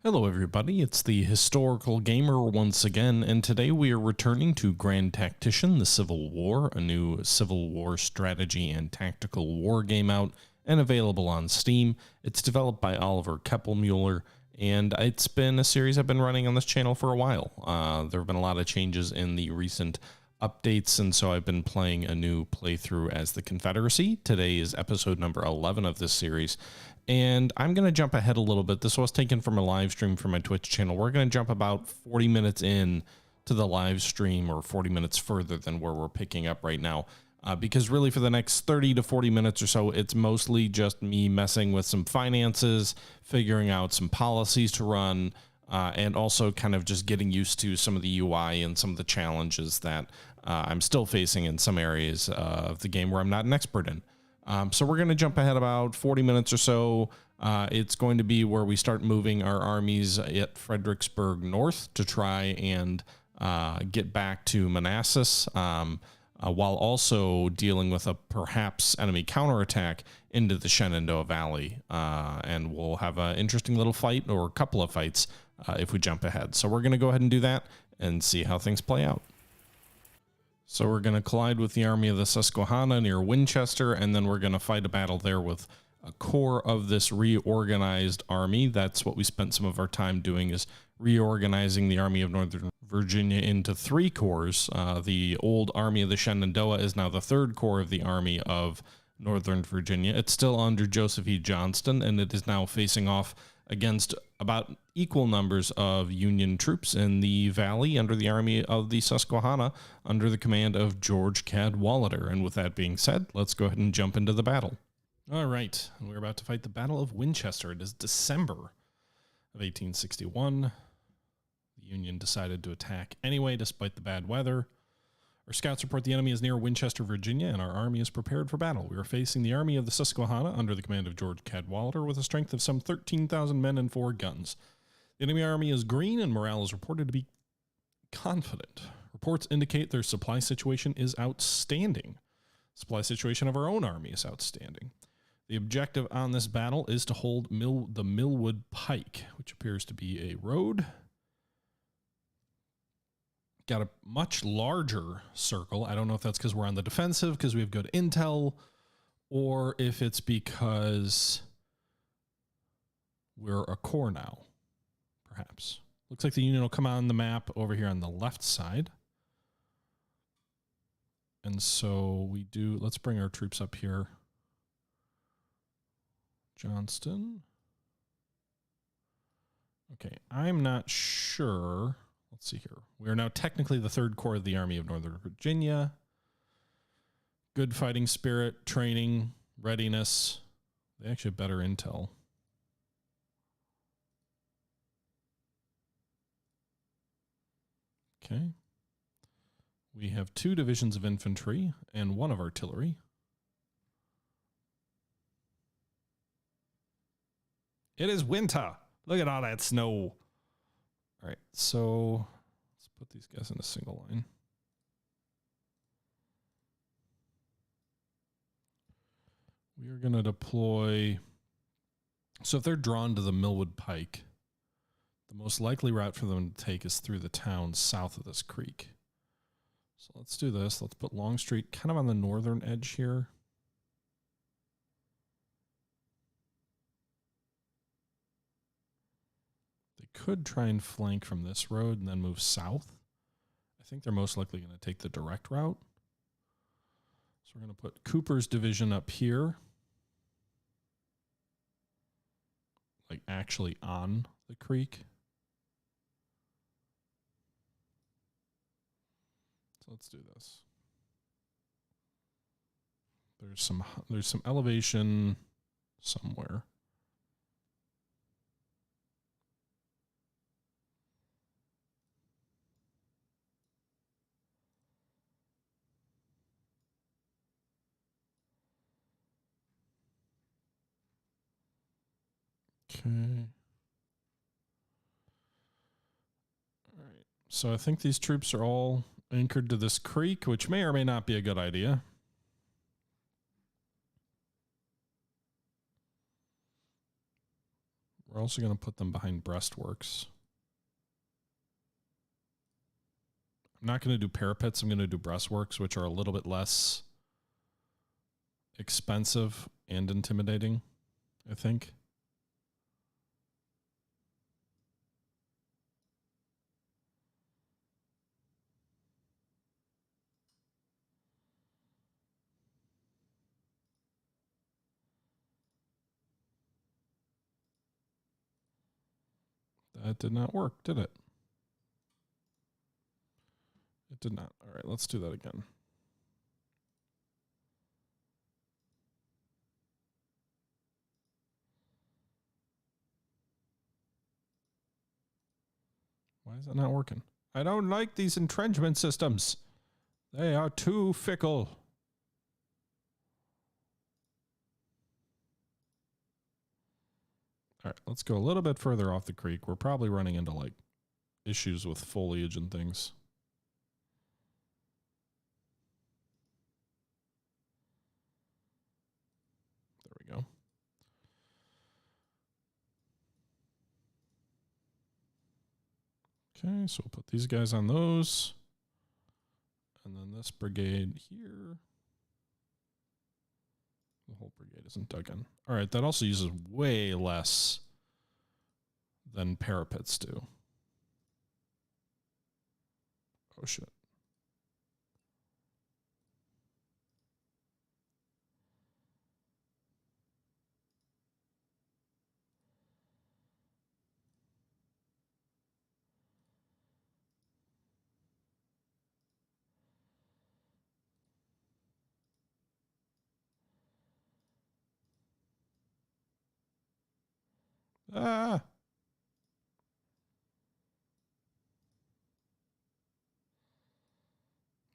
Hello everybody, it's the Historical Gamer once again, and today we are returning to Grand Tactician, the Civil War, a new Civil War strategy and tactical war game out and available on Steam. It's developed by Oliver Keppelmuller, and it's been a series I've been running on this channel for a while. There have been a lot of changes in the recent updates, and so I've been playing a new playthrough as the Confederacy. Today is episode number 11 of this series, and I'm going to jump ahead a little bit. This was taken from a live stream from my Twitch channel. We're going to jump about 40 minutes in to the live stream, or 40 minutes further than where we're picking up right now, because really for the next 30 to 40 minutes or so, it's mostly just me messing with some finances, figuring out some policies to run, and also kind of just getting used to some of the UI and some of the challenges that I'm still facing in some areas of the game where I'm not an expert in. So we're going to jump ahead about 40 minutes or so. It's going to be where we start moving our armies at Fredericksburg North to try and get back to Manassas, while also dealing with a perhaps enemy counterattack into the Shenandoah Valley. And we'll have an interesting little fight, or a couple of fights, if we jump ahead. So we're going to go ahead and do that and see how things play out. So we're going to collide with the army of the Susquehanna near Winchester, and then we're going to fight a battle there with a core of this reorganized army. That's what we spent some of our time doing, is reorganizing the Army of Northern Virginia into 3 corps. The old Army of the Shenandoah is now the 3rd Corps of the Army of Northern Virginia. It's still under Joseph E. Johnston, and it is now facing off against about equal numbers of Union troops in the valley under the Army of the Susquehanna under the command of George Cadwalader. And with that being said, let's go ahead and jump into the battle. All right, we're about to fight the Battle of Winchester. It is December of 1861. The Union decided to attack anyway, despite the bad weather. Our scouts report the enemy is near Winchester, Virginia, and our army is prepared for battle. We are facing the Army of the Susquehanna under the command of George Cadwalader with a strength of some 13,000 men and 4 guns. The enemy army is green, and morale is reported to be confident. Reports indicate their supply situation is outstanding. Supply situation of our own army is outstanding. The objective on this battle is to hold the Millwood Pike, which appears to be a road. Got a much larger circle. I don't know if that's because we're on the defensive, because we have good intel, or if it's because we're a corps now, perhaps. Looks like the Union will come on the map over here on the left side. And so we do, let's bring our troops up here. Johnston. Okay, I'm not sure. Let's see here. We are now technically the 3rd Corps of the Army of Northern Virginia. Good fighting spirit, training, readiness. They actually have better intel. Okay. We have 2 divisions of infantry and 1 of artillery. It is winter. Look at all that snow. All right, so let's put these guys in a single line. We are going to deploy. So if they're drawn to the Millwood Pike, the most likely route for them to take is through the town south of this creek. So let's do this. Let's put Longstreet kind of on the northern edge here. Could try and flank from this road and then move south. I think they're most likely going to take the direct route. So we're going to put Cooper's division up here, like actually on the creek. So let's do this. There's some elevation somewhere. Okay. All right. So I think these troops are all anchored to this creek, which may or may not be a good idea. We're also going to put them behind breastworks. I'm not going to do parapets. I'm going to do breastworks, which are a little bit less expensive and intimidating, I think. That did not work, did it? It did not. All right, let's do that again. Why is that not working? I don't like these entrenchment systems. They are too fickle. All right, let's go a little bit further off the creek. We're probably running into like issues with foliage and things. There we go. Okay, so we'll put these guys on those. And then this brigade here. The whole brigade isn't dug in. All right, that also uses way less than parapets do. Oh, shit. Ah!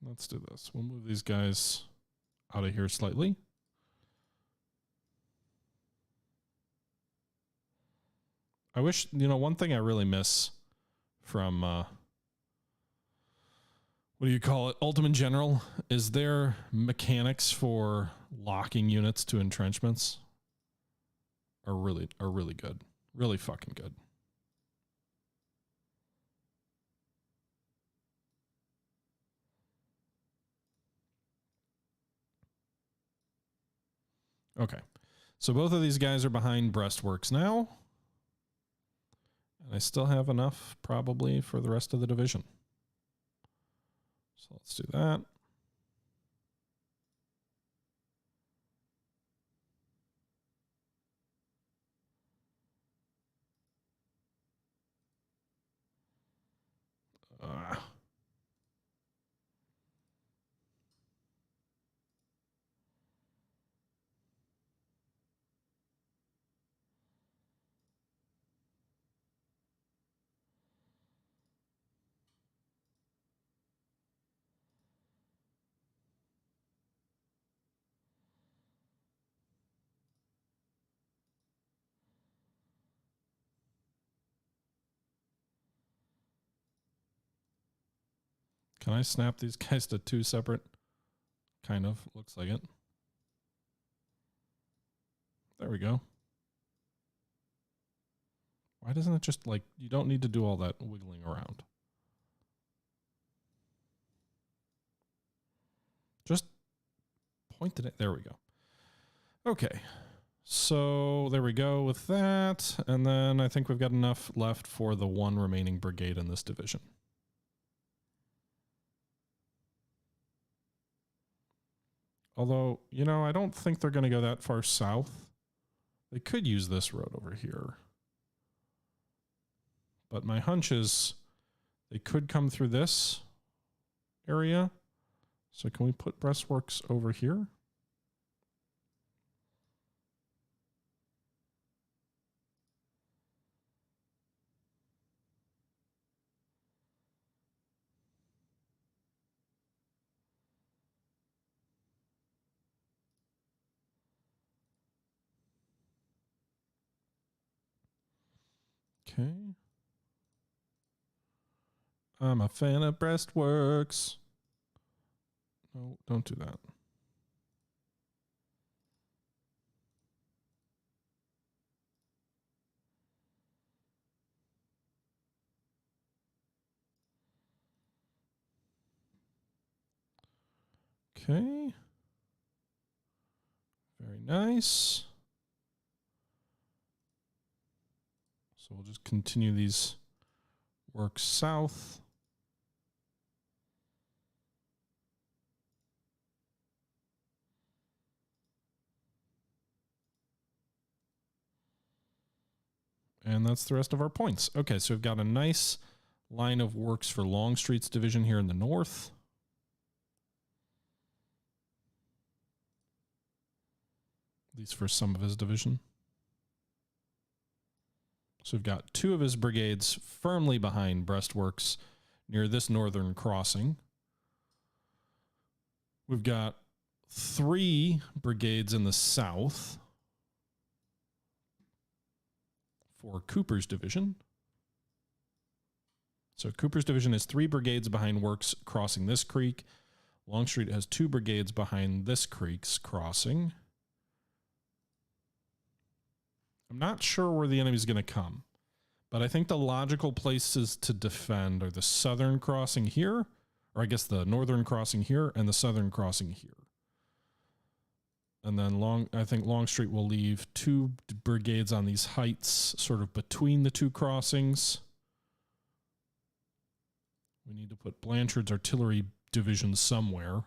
Let's do this. We'll move these guys out of here slightly. I wish, you know, one thing I really miss from, what do you call it? Ultimate General is their mechanics for locking units to entrenchments are really good. Really fucking good. Okay. So both of these guys are behind breastworks now. And I still have enough probably for the rest of the division. So let's do that. Can I snap these guys to two separate? Kind of. Looks like it. There we go. Why doesn't it just like, you don't need to do all that wiggling around. Just point it at, there we go. Okay. So there we go with that. And then I think we've got enough left for the one remaining brigade in this division. Although, you know, I don't think they're going to go that far south. They could use this road over here. But my hunch is they could come through this area. So can we put breastworks over here? Okay. I'm a fan of breastworks. No, don't do that. Okay. Very nice. So we'll just continue these works south. And that's the rest of our points. Okay, so we've got a nice line of works for Longstreet's division here in the north. At least for some of his division. So we've got 2 of his brigades firmly behind breastworks near this northern crossing. We've got 3 brigades in the south for Cooper's division. So Cooper's division has 3 brigades behind works crossing this creek. Longstreet has 2 brigades behind this creek's crossing. I'm not sure where the enemy's going to come, but I think the logical places to defend are the southern crossing here, or I guess the northern crossing here and the southern crossing here. And then I think Longstreet will leave 2 brigades on these heights, sort of between the 2 crossings. We need to put Blanchard's artillery division somewhere.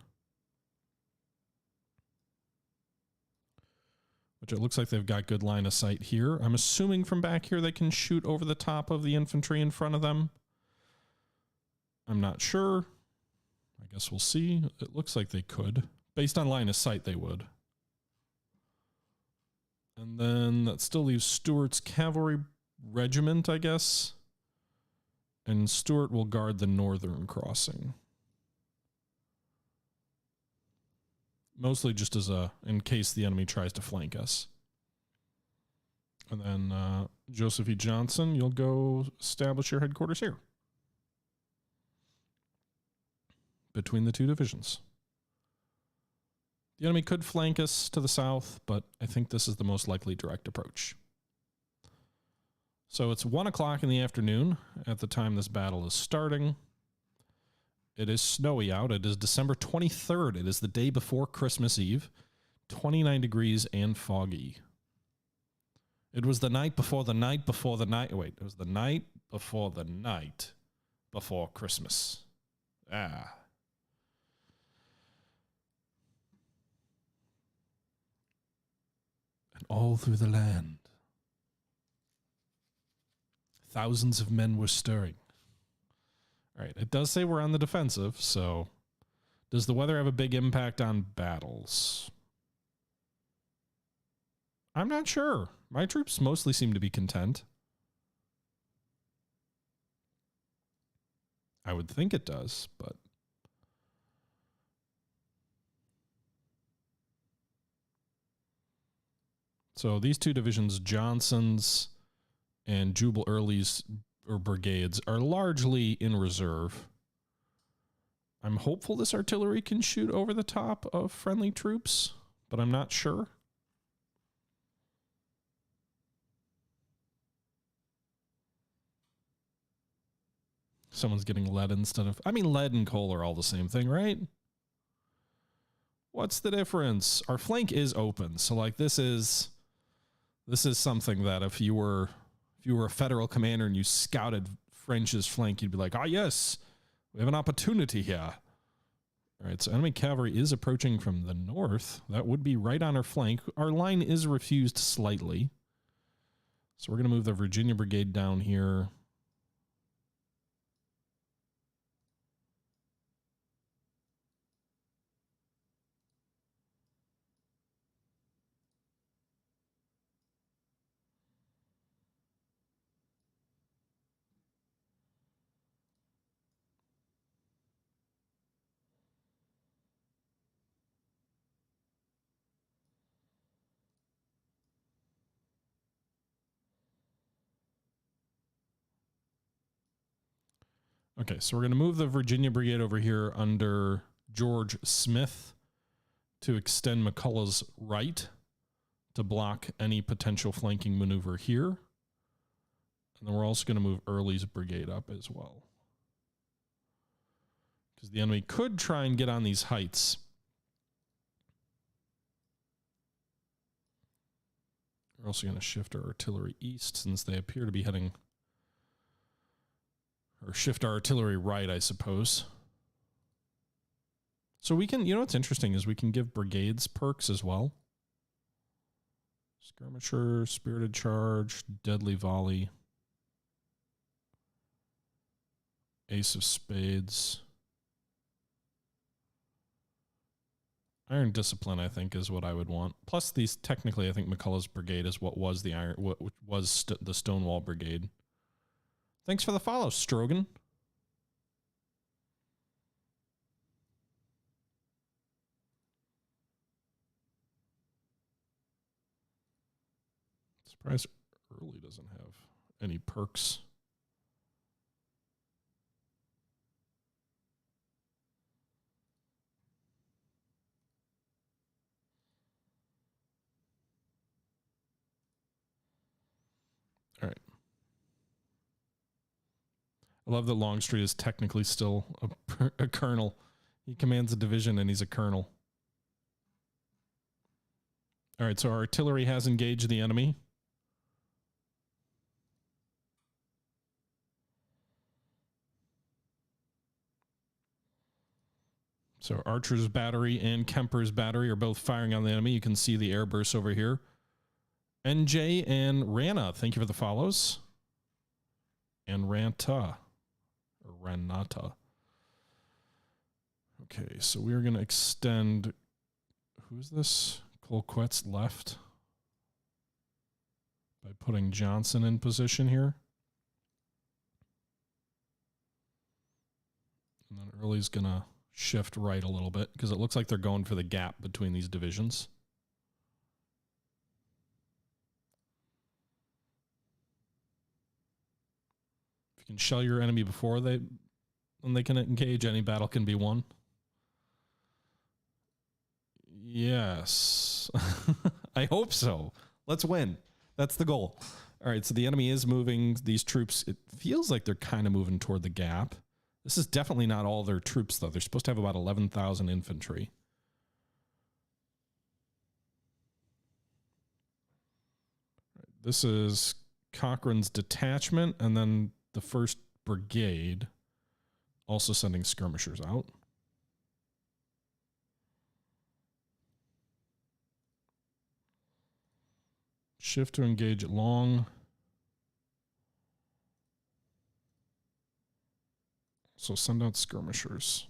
Which it looks like they've got good line of sight here. I'm assuming from back here they can shoot over the top of the infantry in front of them. I'm not sure. I guess we'll see. It looks like they could. Based on line of sight, they would. And then that still leaves Stuart's cavalry regiment, I guess. And Stuart will guard the northern crossing. Mostly just as in case the enemy tries to flank us. And then Joseph E. Johnson, you'll go establish your headquarters here. Between the 2 divisions. The enemy could flank us to the south, but I think this is the most likely direct approach. So it's 1 o'clock in the afternoon at the time this battle is starting. It is snowy out. It is December 23rd. It is the day before Christmas Eve. 29 degrees and foggy. It was the night before the night before the night. Wait, it was the night before the night before Christmas. Ah. And all through the land, thousands of men were stirring. All right, it does say we're on the defensive, so does the weather have a big impact on battles? I'm not sure. My troops mostly seem to be content. I would think it does, but... So these 2 divisions, Johnson's and Jubal Early's brigades, are largely in reserve. I'm hopeful this artillery can shoot over the top of friendly troops, but I'm not sure. Someone's getting lead instead of... I mean, lead and coal are all the same thing, right? What's the difference? Our flank is open, so like this is something that if you were a federal commander and you scouted French's flank, you'd be like, ah, yes, we have an opportunity here. All right, so enemy cavalry is approaching from the north. That would be right on our flank. Our line is refused slightly. So we're going to move the Virginia Brigade down here. Okay, so we're going to move the Virginia Brigade over here under George Smith to extend McCullough's right to block any potential flanking maneuver here. And then we're also going to move Early's brigade up as well. Because the enemy could try and get on these heights We're also going to shift our artillery east since they appear to be heading, or shift our artillery right, I suppose. So we can, you know what's interesting is we can give brigades perks as well. Skirmisher, Spirited Charge, Deadly Volley, Ace of Spades. Iron Discipline, I think, is what I would want. Plus, these technically, I think McCullough's brigade is what was the the Stonewall Brigade. Thanks for the follow, Strogan. Surprised Early doesn't have any perks. All right. I love that Longstreet is technically still a colonel. He commands a division and he's a colonel. All right, so our artillery has engaged the enemy. So Archer's battery and Kemper's battery are both firing on the enemy. You can see the air bursts over here. NJ and Rana, thank you for the follows. And Ranta. Or Ranata. Okay, so we're going to extend... Who's this? Colquet's left. By putting Johnson in position here. And then Early's going to shift right a little bit because it looks like they're going for the gap between these divisions. If you can shell your enemy before when they can engage, any battle can be won. Yes. I hope so. Let's win. That's the goal. All right, so the enemy is moving these troops. It feels like they're kind of moving toward the gap. This is definitely not all their troops, though. They're supposed to have about 11,000 infantry. This is Cochrane's detachment, and then the 1st Brigade also sending skirmishers out. Shift to engage at long. So send out skirmishers.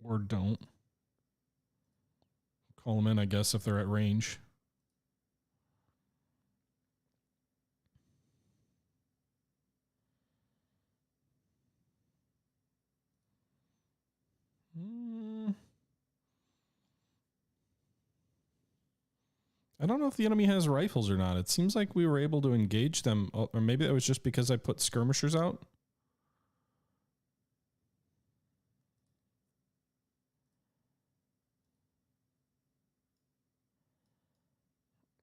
Or don't. Call them in, I guess, if they're at range. I don't know if the enemy has rifles or not. It seems like we were able to engage them, or maybe that was just because I put skirmishers out.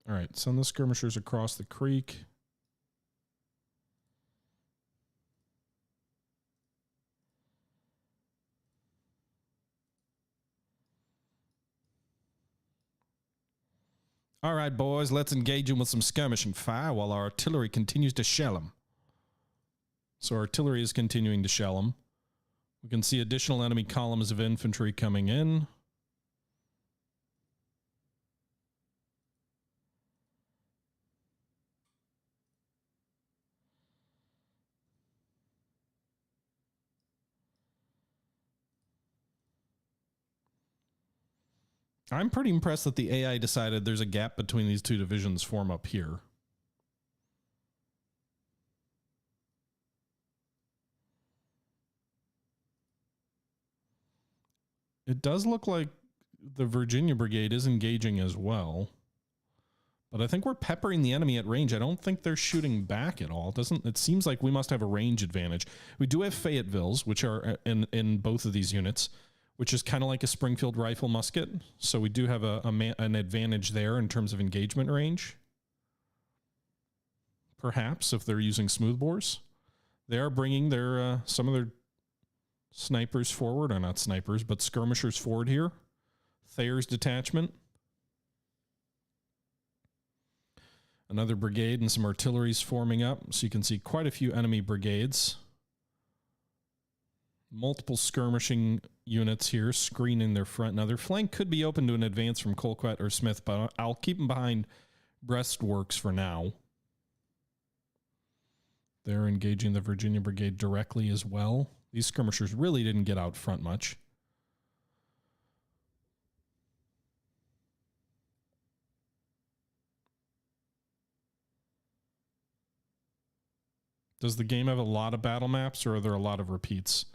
All right, send the skirmishers across the creek. All right, boys, let's engage them with some skirmishing fire while our artillery continues to shell them. So artillery is continuing to shell them. We can see additional enemy columns of infantry coming in. I'm pretty impressed that the AI decided there's a gap between these two divisions form up here. It does look like the Virginia Brigade is engaging as well. But I think we're peppering the enemy at range. I don't think they're shooting back at all. It seems like we must have a range advantage. We do have Fayettevilles, which are in both of these units, which is kind of like a Springfield rifle musket. So we do have an advantage there in terms of engagement range. Perhaps if they're using smoothbores. They are bringing their some of their snipers forward, or not snipers, but skirmishers forward here. Thayer's detachment. Another brigade and some artillery's forming up, so you can see quite a few enemy brigades. Multiple skirmishing units here screening their front. Now, their flank could be open to an advance from Colquitt or Smith, but I'll keep them behind breastworks for now. They're engaging the Virginia Brigade directly as well. These skirmishers really didn't get out front much. Does the game have a lot of battle maps, or are there a lot of repeats?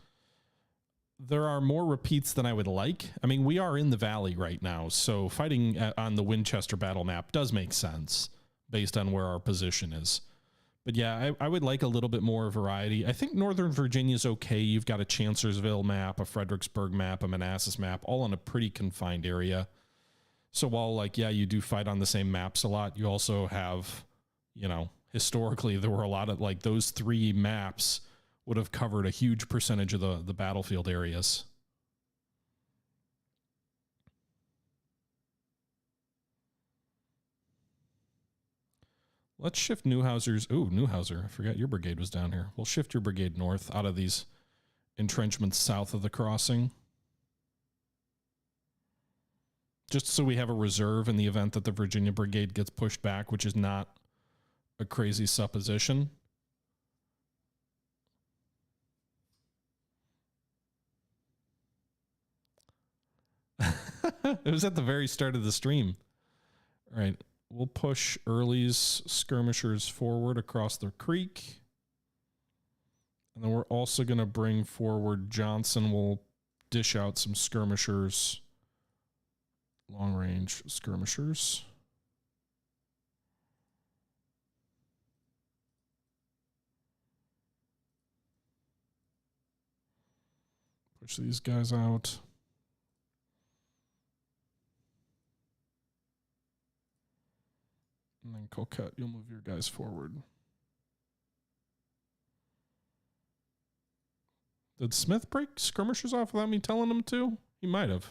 There are more repeats than I would like. I mean, we are in the valley right now, so fighting on the Winchester battle map does make sense based on where our position is. But yeah, I would like a little bit more variety. I think Northern Virginia is okay. You've got a Chancellorsville map, a Fredericksburg map, a Manassas map, all in a pretty confined area. So while, like, yeah, you do fight on the same maps a lot, you also have, you know, historically, there were a lot of, like, those three maps would have covered a huge percentage of the battlefield areas. Let's shift Neuhauser's. Ooh, Neuhauser. I forgot your brigade was down here. We'll shift your brigade north out of these entrenchments south of the crossing. Just so we have a reserve in the event that the Virginia Brigade gets pushed back, which is not a crazy supposition. It was at the very start of the stream. All right. We'll push Early's skirmishers forward across the creek. And then we're also going to bring forward Johnson. We'll dish out some skirmishers, long-range skirmishers. Push these guys out. And then Colquitt, you'll move your guys forward. Did Smith break skirmishers off without me telling him to? He might have.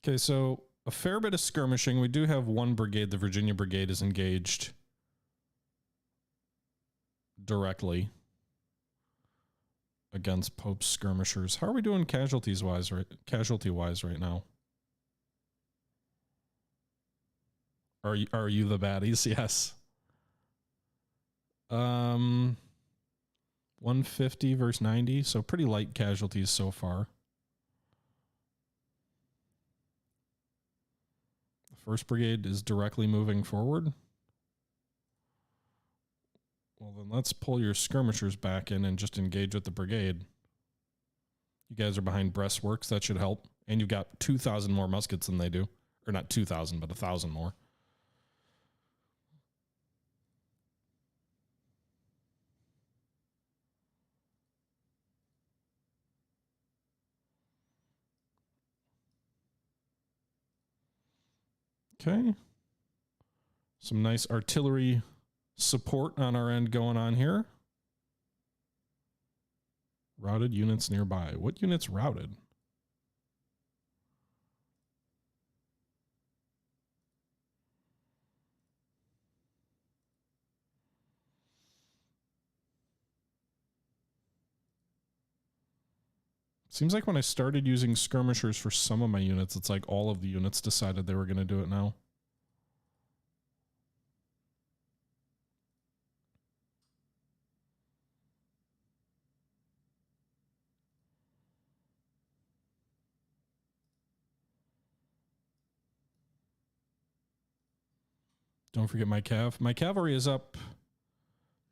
Okay, so a fair bit of skirmishing. We do have one brigade. The Virginia Brigade is engaged directly against Pope's skirmishers. How are we doing casualty-wise right now? Are you the baddies? Yes. 150 versus 90, so pretty light casualties so far. The first brigade is directly moving forward. Well, then let's pull your skirmishers back in and just engage with the brigade. You guys are behind breastworks. That should help. And you've got 2,000 more muskets than they do. Or not 2,000, but 1,000 more. Okay. Some nice artillery support on our end going on here. Routed units nearby. What units routed? Seems like when I started using skirmishers for some of my units, it's like all of the units decided they were going to do it now. Don't forget my cav. My cavalry is up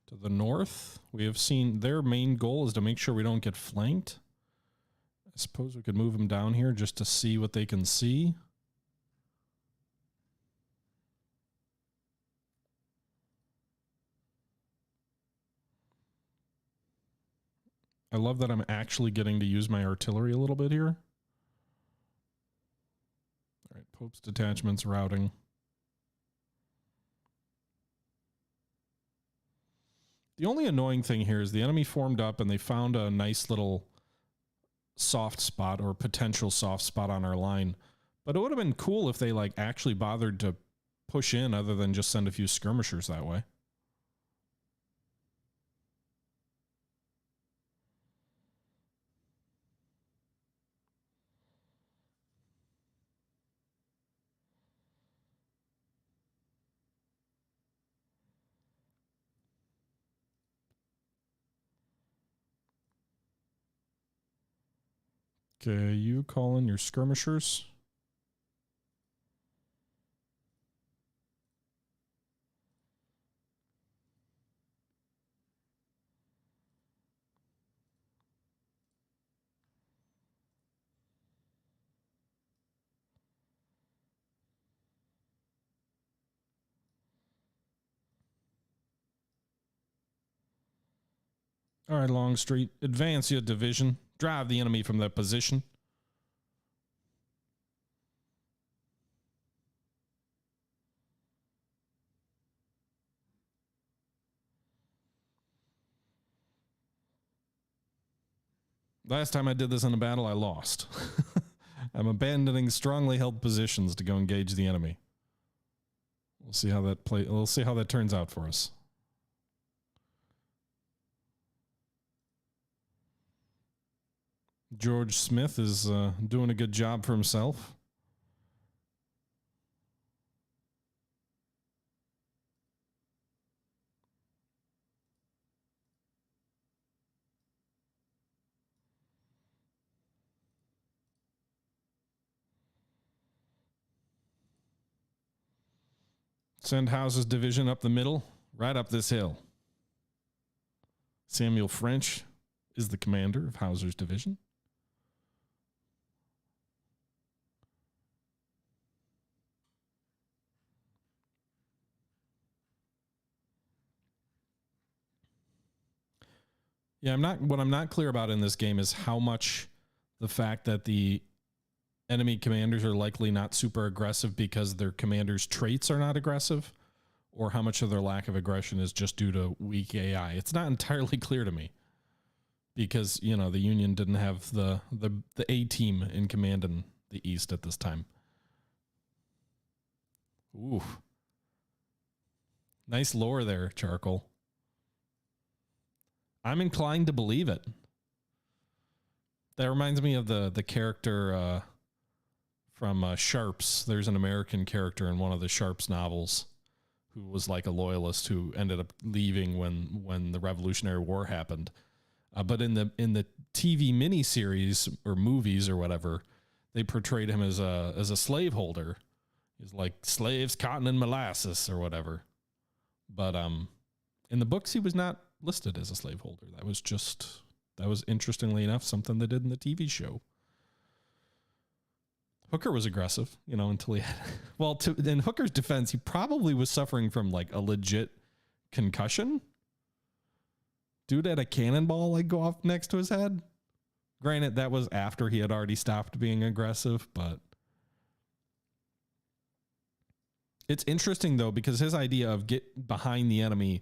to the north. We have seen their main goal is to make sure we don't get flanked. I suppose we could move them down here just to see what they can see. I love that I'm actually getting to use my artillery a little bit here. All right, Pope's detachments routing. The only annoying thing here is the enemy formed up and they found a nice little soft spot or potential soft spot on our line. But it would have been cool if they like actually bothered to push in other than just send a few skirmishers that way. Okay, you call in your skirmishers. All right, Longstreet, advance your division. Drive the enemy from their position. Last time I did this in a battle, I lost. I'm abandoning strongly held positions to go engage the enemy. We'll see how that turns out for us. George Smith is doing a good job for himself. Send House's division up the middle, right up this hill. Samuel French is the commander of Hauser's division. Yeah, what I'm not clear about in this game is how much the fact that the enemy commanders are likely not super aggressive because their commanders' traits are not aggressive, or how much of their lack of aggression is just due to weak AI. It's not entirely clear to me because, you know, the Union didn't have the A team in command in the East at this time. Ooh. Nice lore there, Charcoal. I'm inclined to believe it. That reminds me of the character from Sharps. There's an American character in one of the Sharps novels who was like a loyalist who ended up leaving when the Revolutionary War happened. But in the TV miniseries or movies or whatever, they portrayed him as a slaveholder. He's like slaves, cotton, and molasses or whatever. But in the books, he was not listed as a slaveholder. That was interestingly enough something they did in the TV show. Hooker was aggressive, you know, until he had, well, in Hooker's defense, he probably was suffering from like a legit concussion. Dude had a cannonball like go off next to his head. Granted, that was after he had already stopped being aggressive, but it's interesting though, because his idea of get behind the enemy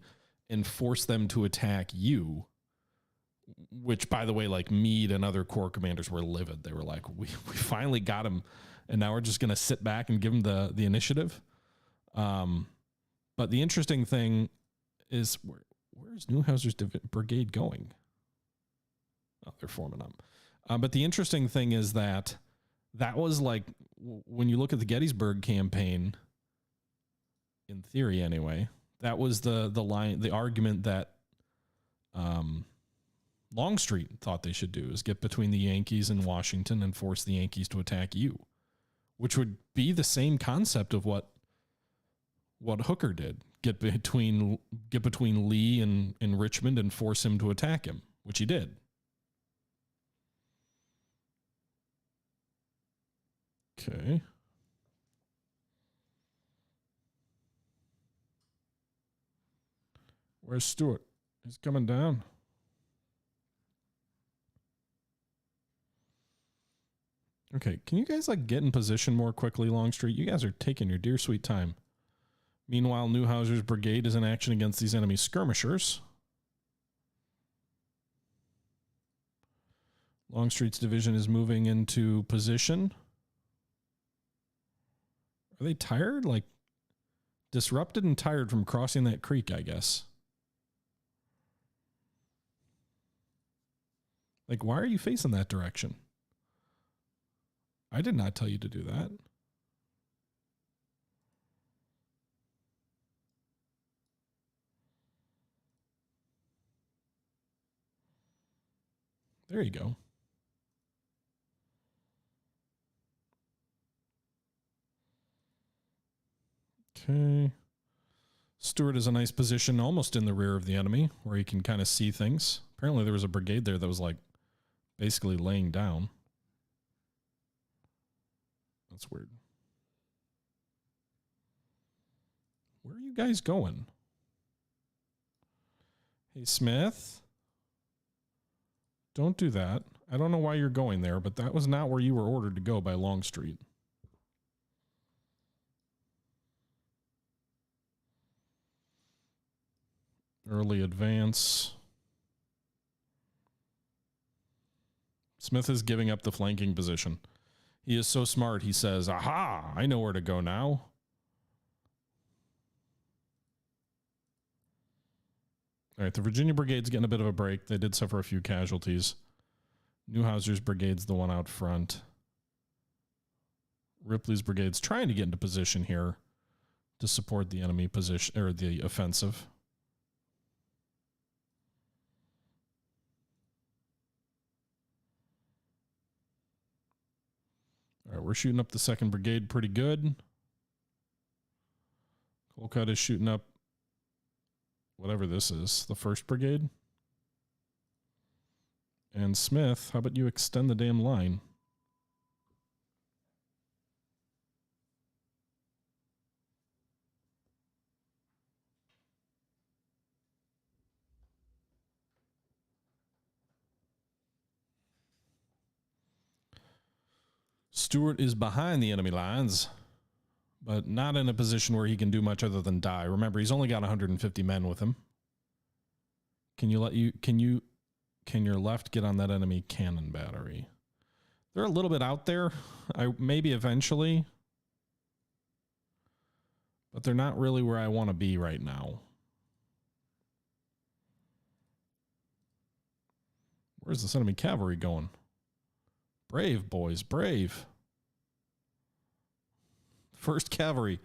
and force them to attack you, which by the way, like Meade and other corps commanders were livid. They were like, we finally got him and now we're just going to sit back and give him the initiative. But the interesting thing is where's Newhouser's brigade going? Oh, they're forming up. But the interesting thing is that was like, when you look at the Gettysburg campaign, in theory anyway, that was the argument that Longstreet thought they should do, is get between the Yankees and Washington and force the Yankees to attack you, which would be the same concept of what Hooker did. Get between Lee and Richmond and force him to attack him, which he did. Okay. Where's Stewart? He's coming down. Okay, can you guys like get in position more quickly, Longstreet? You guys are taking your dear sweet time. Meanwhile, Neuhauser's brigade is in action against these enemy skirmishers. Longstreet's division is moving into position. Are they tired? Like, disrupted and tired from crossing that creek, I guess. Like, why are you facing that direction? I did not tell you to do that. There you go. Okay. Stuart is a nice position almost in the rear of the enemy where he can kind of see things. Apparently there was a brigade there that was like basically laying down. That's weird. Where are you guys going? Hey, Smith. Don't do that. I don't know why you're going there, but that was not where you were ordered to go by Longstreet. Early advance. Smith is giving up the flanking position. He is so smart, he says, aha, I know where to go now. All right, the Virginia Brigade's getting a bit of a break. They did suffer a few casualties. Neuhauser's Brigade's the one out front. Ripley's Brigade's trying to get into position here to support the enemy position, or the offensive. All right, we're shooting up the 2nd Brigade pretty good. Colcutt is shooting up whatever this is, the 1st Brigade. And Smith, how about you extend the damn line? Stuart is behind the enemy lines, but not in a position where he can do much other than die. Remember, he's only got 150 men with him. Can your left get on that enemy cannon battery? They're a little bit out there. Maybe eventually, but they're not really where I want to be right now. Where's this enemy cavalry going? Brave, boys, brave. 1st Cavalry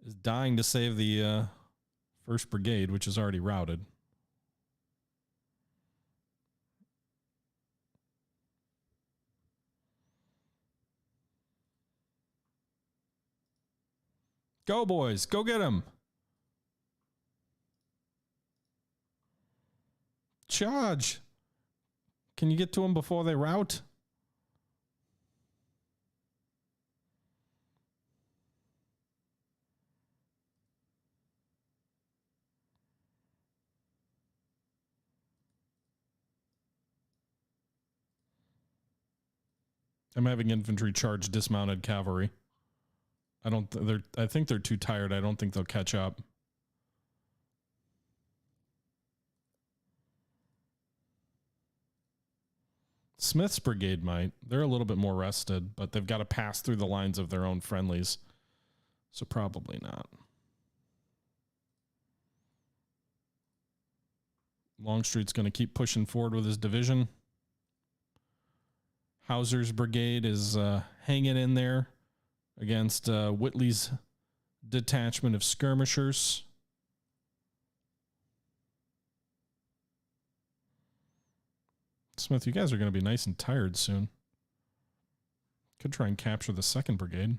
is dying to save the 1st Brigade, which is already routed. Go, boys. Go get him. Charge. Can you get to them before they rout? I'm having infantry charge dismounted cavalry. I think they're too tired. I don't think they'll catch up. Smith's brigade might. They're a little bit more rested, but they've got to pass through the lines of their own friendlies. So probably not. Longstreet's going to keep pushing forward with his division. Hauser's brigade is hanging in there against Whitley's detachment of skirmishers. Smith, you guys are going to be nice and tired soon. Could try and capture the 2nd Brigade.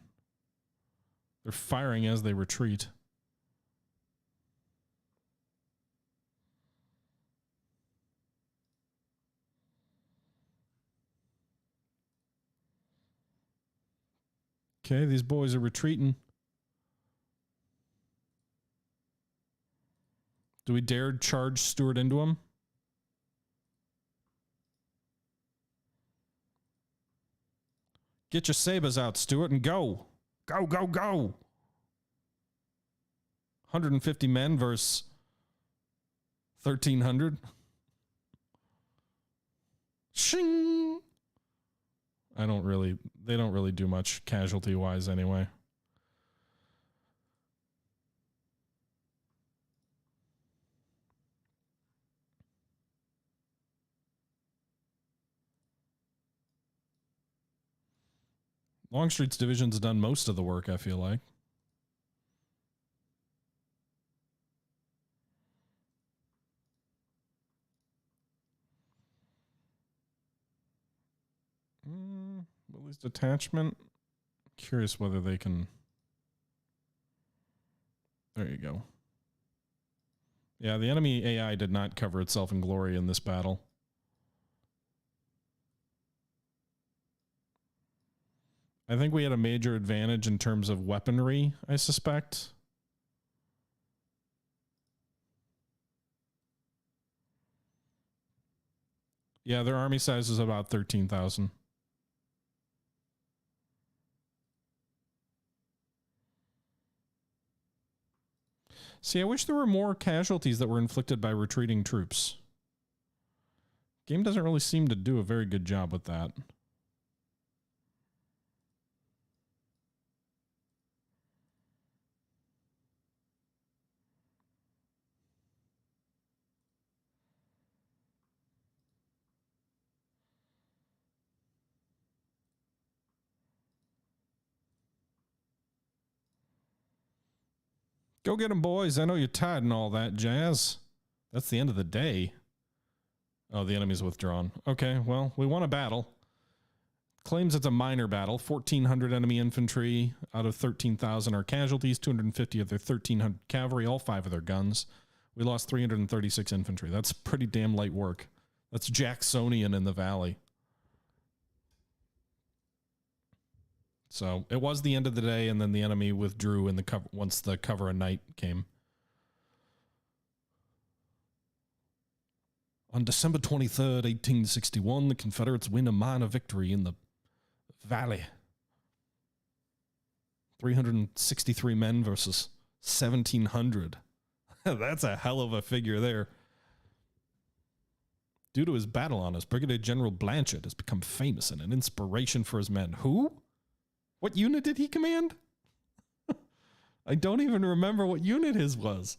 They're firing as they retreat. Okay, these boys are retreating. Do we dare charge Stuart into them? Get your sabers out, Stuart, and go. Go, go, go. 150 men versus 1,300. Shing. They don't really do much casualty-wise anyway. Longstreet's division's done most of the work, I feel like. Willie's detachment. Curious whether they can. There you go. Yeah, the enemy AI did not cover itself in glory in this battle. I think we had a major advantage in terms of weaponry, I suspect. Yeah, their army size is about 13,000. See, I wish there were more casualties that were inflicted by retreating troops. Game doesn't really seem to do a very good job with that. Go get them, boys. I know you're tired and all that jazz. That's the end of the day. Oh, the enemy's withdrawn. Okay, well, we won a battle. Claims it's a minor battle. 1,400 enemy infantry out of 13,000 are casualties. 250 of their 1,300 cavalry, all 5 of their guns. We lost 336 infantry. That's pretty damn light work. That's Jacksonian in the valley. So it was the end of the day, and then the enemy withdrew in the cover once the cover of night came. On December 23rd, 1861, the Confederates win a minor victory in the valley. 363 men versus 1,700. That's a hell of a figure there. Due to his battle honors, Brigadier General Blanchard has become famous and an inspiration for his men. Who? What unit did he command? I don't even remember what unit his was.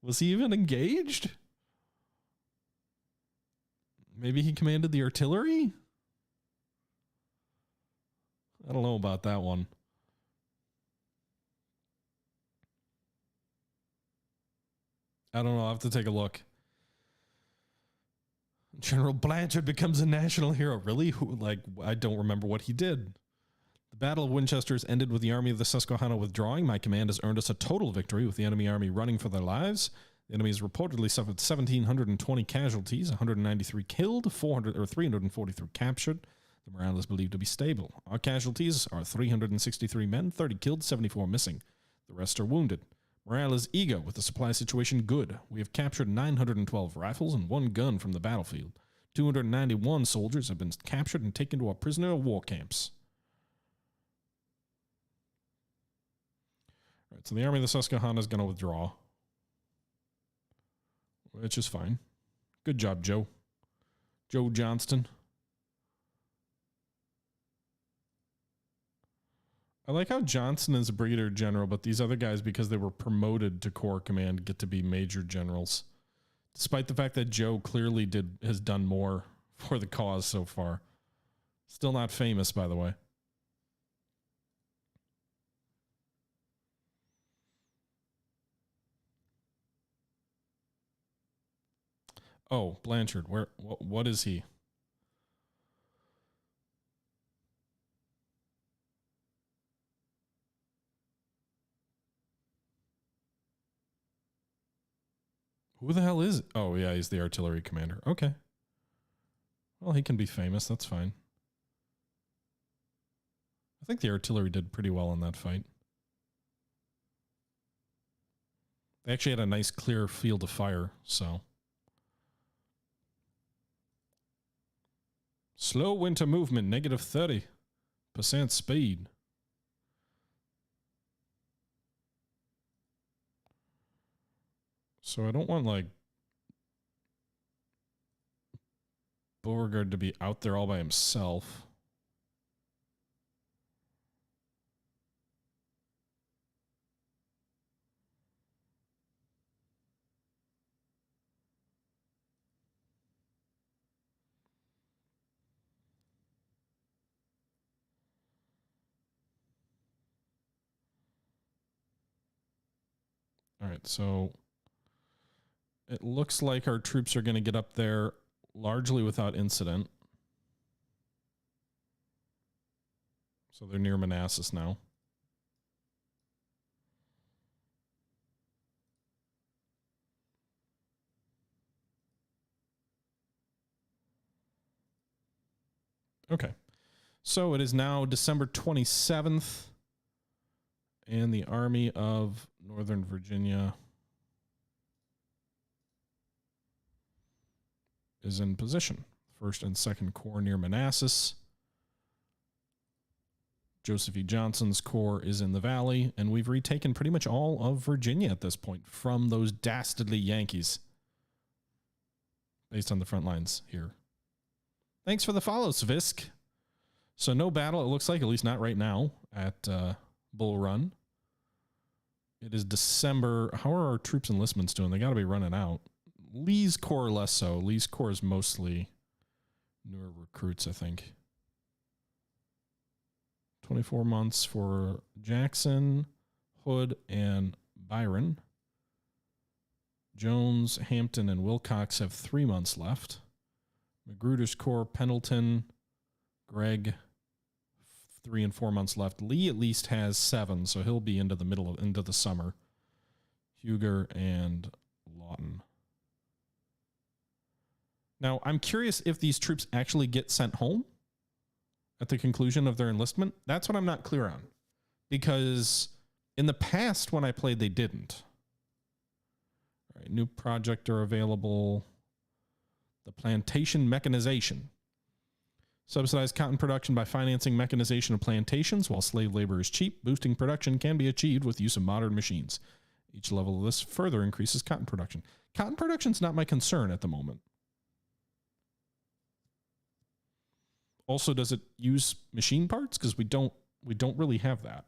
Was he even engaged? Maybe he commanded the artillery? I don't know about that one. I don't know. I'll have to take a look. General Blanchard becomes a national hero. Really? I don't remember what he did. The Battle of Winchester has ended with the Army of the Susquehanna withdrawing. My command has earned us a total victory with the enemy army running for their lives. The enemy has reportedly suffered 1,720 casualties, 193 killed, 343 captured. The morale is believed to be stable. Our casualties are 363 men, 30 killed, 74 missing. The rest are wounded. Morale is eager with the supply situation good. We have captured 912 rifles and 1 gun from the battlefield. 291 soldiers have been captured and taken to our prisoner of war camps. All right, so the Army of the Susquehanna is going to withdraw, which is fine. Good job, Joe. Joe Johnston. I like how Johnson is a brigadier general, but these other guys, because they were promoted to corps command, get to be major generals. Despite the fact that Joe clearly has done more for the cause so far. Still not famous, by the way. Oh, Blanchard, what is he? Who the hell is it? Oh, yeah, he's the artillery commander. Okay. Well, he can be famous. That's fine. I think the artillery did pretty well in that fight. They actually had a nice clear field of fire, so. Slow winter movement, negative 30% speed. So I don't want, like, Beauregard to be out there all by himself. All right, so it looks like our troops are going to get up there largely without incident. So they're near Manassas now. Okay. So it is now December 27th, and the Army of Northern Virginia is in position. First and Second Corps near Manassas. Joseph E. Johnson's corps is in the valley, and we've retaken pretty much all of Virginia at this point from those dastardly Yankees, based on the front lines here. Thanks for the follow, Svisk. So no battle, it looks like, at least not right now, at Bull Run. It is December. How are our troops enlistments doing? They got to be running out. Lee's corps less so. Lee's corps is mostly newer recruits, I think. 24 months for Jackson, Hood, and Byron. Jones, Hampton, and Wilcox have 3 months left. Magruder's corps, Pendleton, Gregg, 3 and 4 months left. Lee at least has 7, so he'll be into the summer. Huger and Lawton. Now, I'm curious if these troops actually get sent home at the conclusion of their enlistment. That's what I'm not clear on, because in the past when I played, they didn't. All right, new project are available. The plantation mechanization. Subsidize cotton production by financing mechanization of plantations while slave labor is cheap. Boosting production can be achieved with use of modern machines. Each level of this further increases cotton production. Cotton production is not my concern at the moment. Also, does it use machine parts? Because we don't really have that.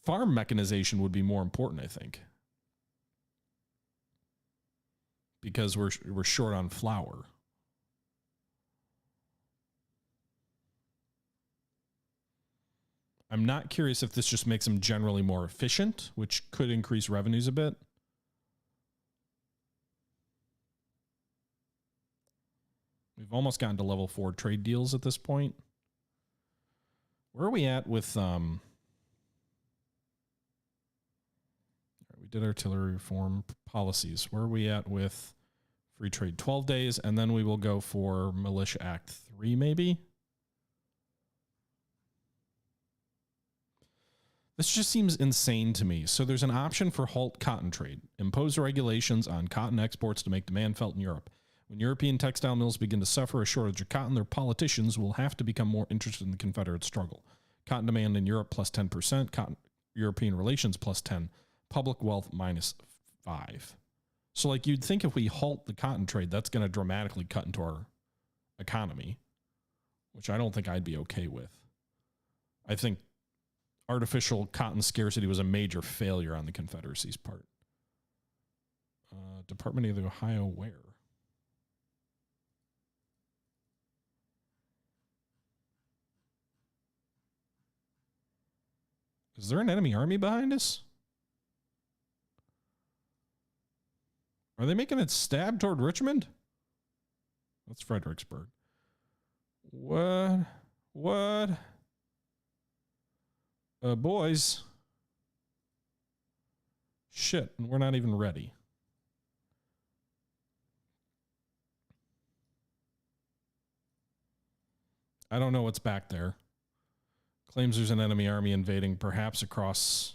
Farm mechanization would be more important, I think, because we're short on flour. I'm not curious if this just makes them generally more efficient, which could increase revenues a bit. We've almost gotten to level 4 trade deals at this point. Where are we at with... we did artillery reform policies. Where are we at with free trade? 12 days, and then we will go for Militia Act 3, maybe? This just seems insane to me. So there's an option for halt cotton trade. Impose regulations on cotton exports to make demand felt in Europe. When European textile mills begin to suffer a shortage of cotton, their politicians will have to become more interested in the Confederate struggle. Cotton demand in Europe plus 10%, cotton European relations plus 10, public wealth minus 5. So like you'd think if we halt the cotton trade, that's going to dramatically cut into our economy, which I don't think I'd be okay with. I think artificial cotton scarcity was a major failure on the Confederacy's part. Department of the Ohio where? Is there an enemy army behind us? Are they making it stab toward Richmond? That's Fredericksburg. What? Boys. Shit, and we're not even ready. I don't know what's back there. Claims there's an enemy army invading, perhaps across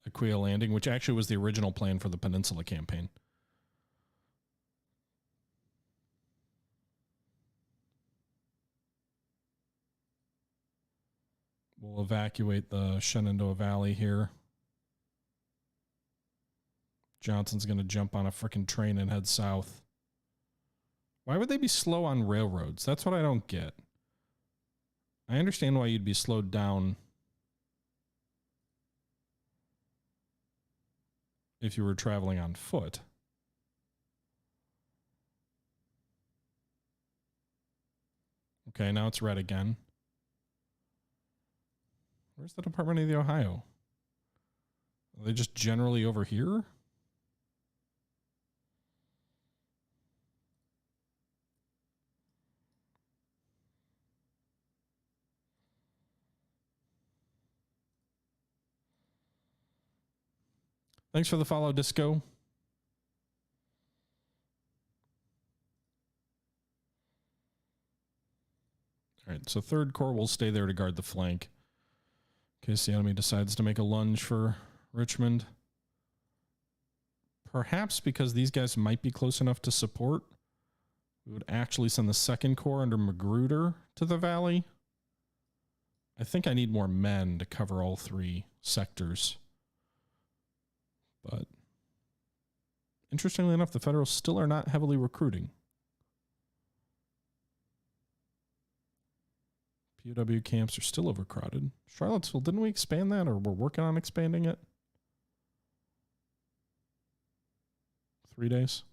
Aquia Landing, which actually was the original plan for the Peninsula campaign. We'll evacuate the Shenandoah Valley here. Johnson's going to jump on a freaking train and head south. Why would they be slow on railroads? That's what I don't get. I understand why you'd be slowed down if you were traveling on foot. Okay, now it's red again. Where's the Department of the Ohio? Are they just generally over here? Thanks for the follow, Disco. All right, so 3rd Corps will stay there to guard the flank in case the enemy decides to make a lunge for Richmond. Perhaps because these guys might be close enough to support, we would actually send the 2nd Corps under Magruder to the valley. I think I need more men to cover all 3 sectors. But interestingly enough, the Federals still are not heavily recruiting. POW camps are still overcrowded. Charlottesville, didn't we expand that, or we're working on expanding it? 3 days.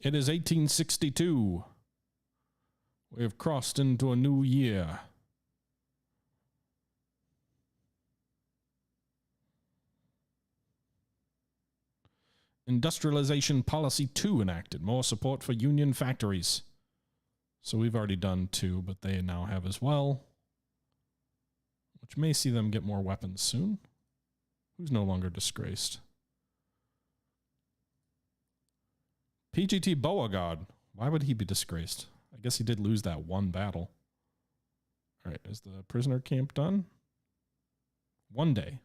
It is 1862. We have crossed into a new year. Industrialization Policy 2 enacted. More support for union factories. So we've already done 2, but they now have as well. Which may see them get more weapons soon. Who's no longer disgraced? PGT Beauregard. Why would he be disgraced? I guess he did lose that one battle. All right, is the prisoner camp done? 1 day.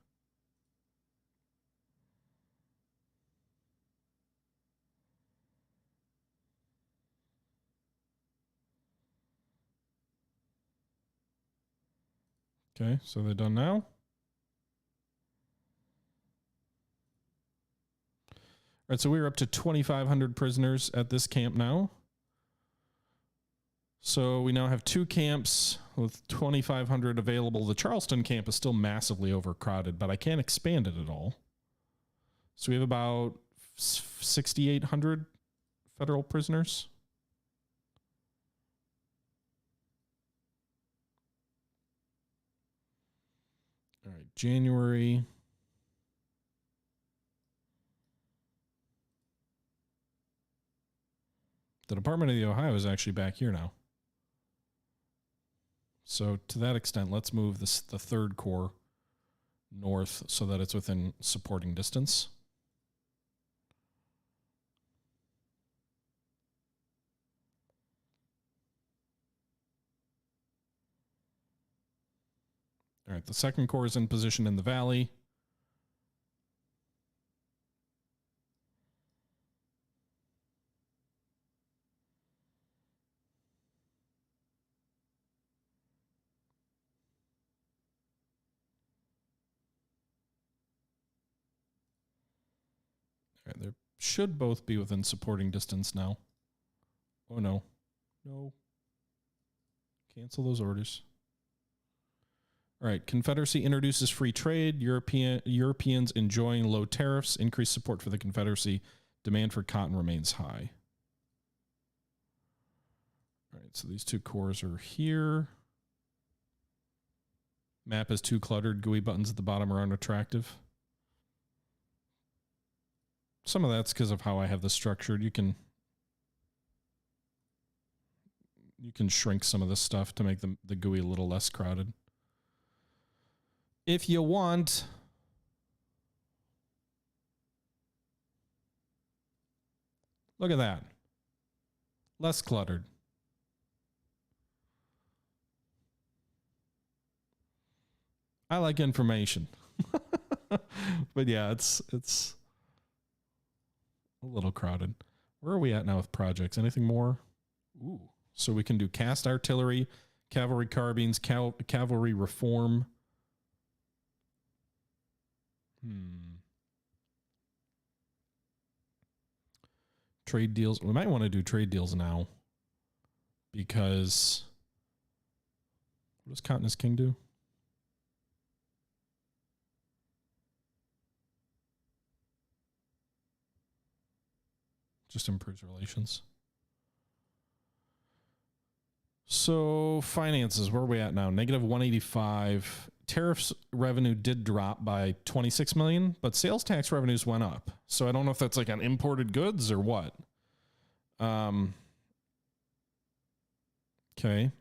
Okay, so they're done now. All right, so we're up to 2,500 prisoners at this camp now. So we now have 2 camps with 2,500 available. The Charleston camp is still massively overcrowded, but I can't expand it at all. So we have about 6,800 federal prisoners. All right, January. The Department of the Ohio is actually back here now. So to that extent, let's move the 3rd Corps north so that it's within supporting distance. All right, the 2nd Corps is in position in the valley. All right, they should both be within supporting distance now. Oh, no. No. Cancel those orders. All right, Confederacy introduces free trade. Europeans enjoying low tariffs. Increased support for the Confederacy. Demand for cotton remains high. All right, so these 2 corps are here. Map is too cluttered. GUI buttons at the bottom are unattractive. Some of that's because of how I have this structured. You can shrink some of this stuff to make the GUI a little less crowded. If you want. Look at that. Less cluttered. I like information. But yeah, it's A little crowded. Where are we at now with projects? Anything more? Ooh. So we can do cast artillery, cavalry carbines, cavalry reform. Trade deals. We might want to do trade deals now. Because what does Continental King do? Just improves relations. So finances, where are we at now? Negative 185. Tariffs revenue did drop by 26 million, but sales tax revenues went up. So I don't know if that's like on imported goods or what. Okay.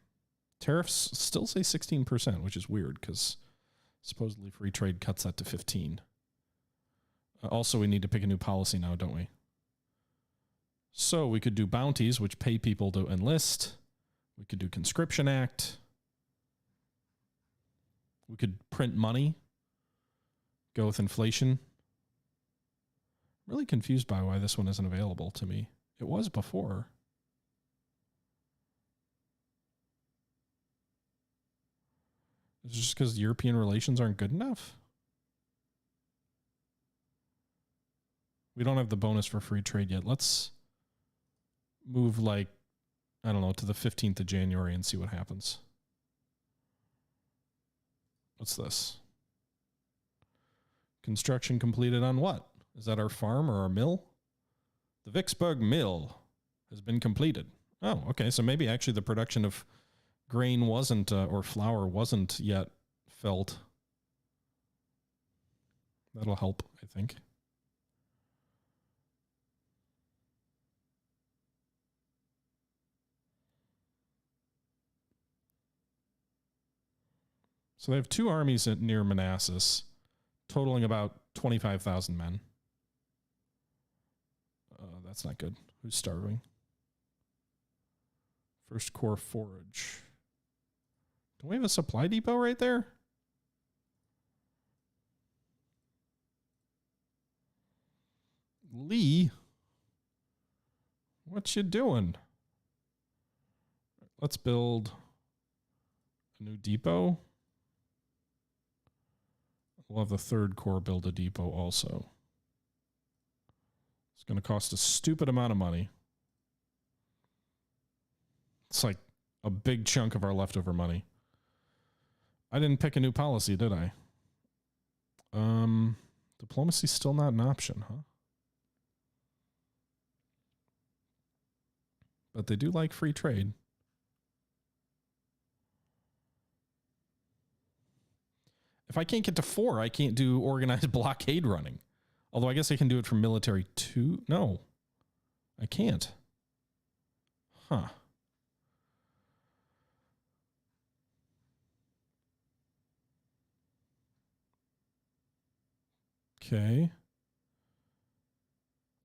Tariffs still say 16%, which is weird because supposedly free trade cuts that to 15. Also, we need to pick a new policy now, don't we? So we could do bounties, which pay people to enlist. We could do conscription act. We could print money. Go with inflation. I'm really confused by why this one isn't available to me. It was before. Is it just because European relations aren't good enough? We don't have the bonus for free trade yet. Let's move like, I don't know, to the 15th of January and see what happens. What's this? Construction completed on what? Is that our farm or our mill? The Vicksburg Mill has been completed. Oh, okay. So maybe actually the production of grain wasn't, or flour wasn't yet felt. That'll help, I think. So they have two armies near Manassas, totaling about 25,000 men. That's not good. Who's starving? First Corps forage. Don't we have a supply depot right there? Lee? What you doing? Let's build a new depot. We'll have the Third Corps build a depot also. It's going to cost a stupid amount of money. It's like a big chunk of our leftover money. I didn't pick a new policy, did I? Diplomacy's still not an option, huh? But they do like free trade. If I can't get to 4, I can't do organized blockade running. Although I guess I can do it from military 2. No, I can't. Huh. Okay.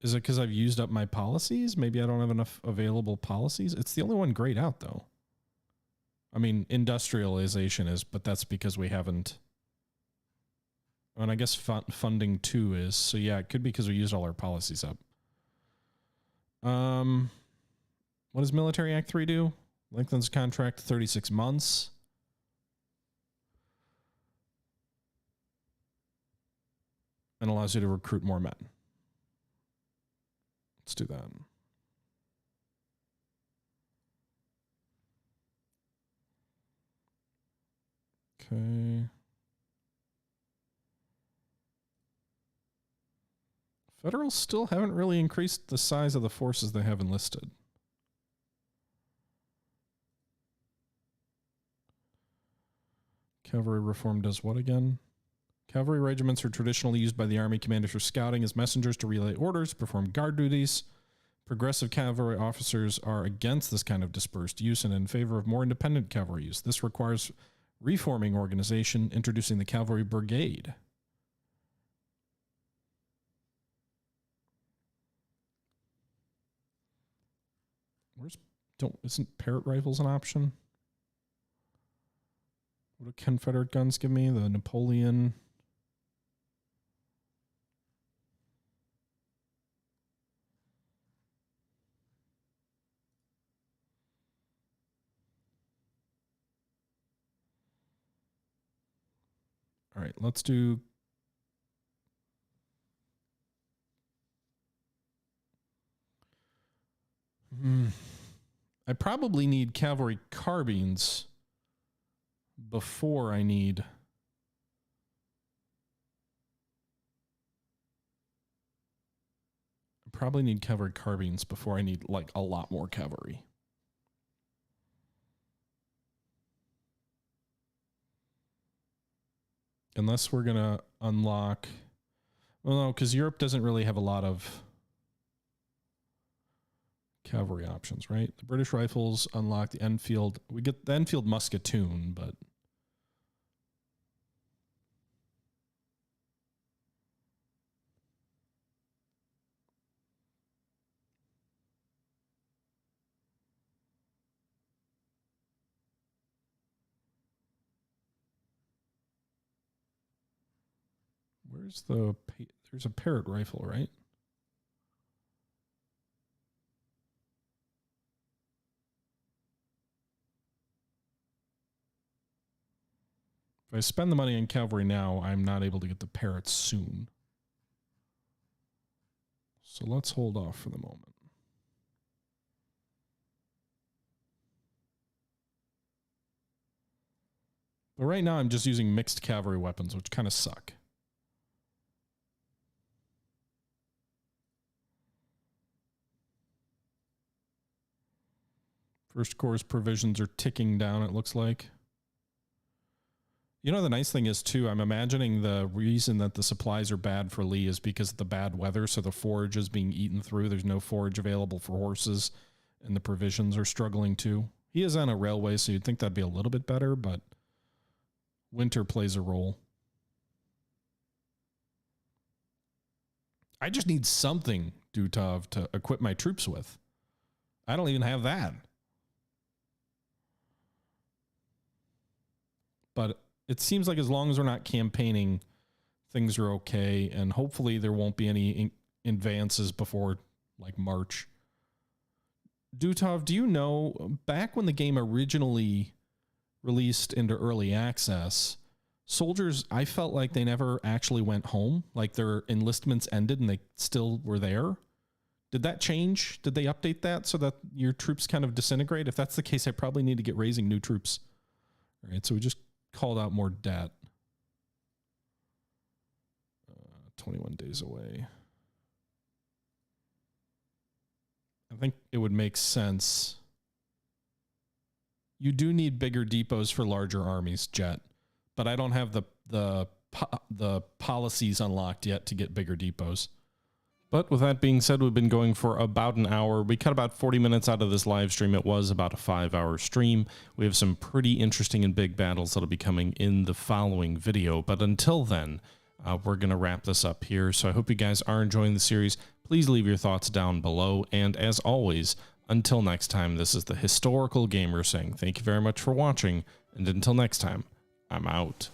Is it because I've used up my policies? Maybe I don't have enough available policies. It's the only one grayed out, though. I mean, industrialization is, but that's because we haven't. And I guess funding 2 is. So yeah, it could be because we used all our policies up. What does Military Act 3 do? Lengthens contract 36 months. And allows you to recruit more men. Let's do that. Okay. Federals still haven't really increased the size of the forces they have enlisted. Cavalry reform does what again? Cavalry regiments are traditionally used by the Army commanders for scouting as messengers to relay orders, perform guard duties. Progressive cavalry officers are against this kind of dispersed use and in favor of more independent cavalry use. This requires reforming organization, introducing the Cavalry Brigade. Isn't Parrott rifles an option? What do Confederate guns give me? The Napoleon. right, let's do... I probably need cavalry carbines before I need... I probably need cavalry carbines before I need, like, a lot more cavalry. Unless we're going to unlock... Well, no, because Europe doesn't really have a lot of cavalry options, right? The British rifles unlock the Enfield. We get the Enfield musketoon, but... Where's the... There's a Parrott rifle, right? If I spend the money on cavalry now, I'm not able to get the Parrots soon. So let's hold off for the moment. But right now I'm just using mixed cavalry weapons, which kind of suck. First Corps' provisions are ticking down, it looks like. You know, the nice thing is, too, I'm imagining the reason that the supplies are bad for Lee is because of the bad weather, so the forage is being eaten through. There's no forage available for horses, and the provisions are struggling, too. He is on a railway, so you'd think that'd be a little bit better, but winter plays a role. I just need something, Dutov, to equip my troops with. I don't even have that. But it seems like as long as we're not campaigning, things are okay, and hopefully there won't be any advances before, like, March. Dutov, do you know, back when the game originally released into early access, soldiers, I felt like they never actually went home, like their enlistments ended and they still were there. Did that change? Did they update that so that your troops kind of disintegrate? If that's the case, I probably need to get raising new troops. All right, so we just called out more debt. 21 days away. I think it would make sense. You do need bigger depots for larger armies, Jet, but I don't have the policies unlocked yet to get bigger depots. But with that being said, we've been going for about an hour. We cut about 40 minutes out of this live stream. It was about a 5-hour stream. We have some pretty interesting and big battles that'll be coming in the following video. But until then, we're going to wrap this up here. So I hope you guys are enjoying the series. Please leave your thoughts down below. And as always, until next time, this is the Historical Gamer saying thank you very much for watching. And until next time, I'm out.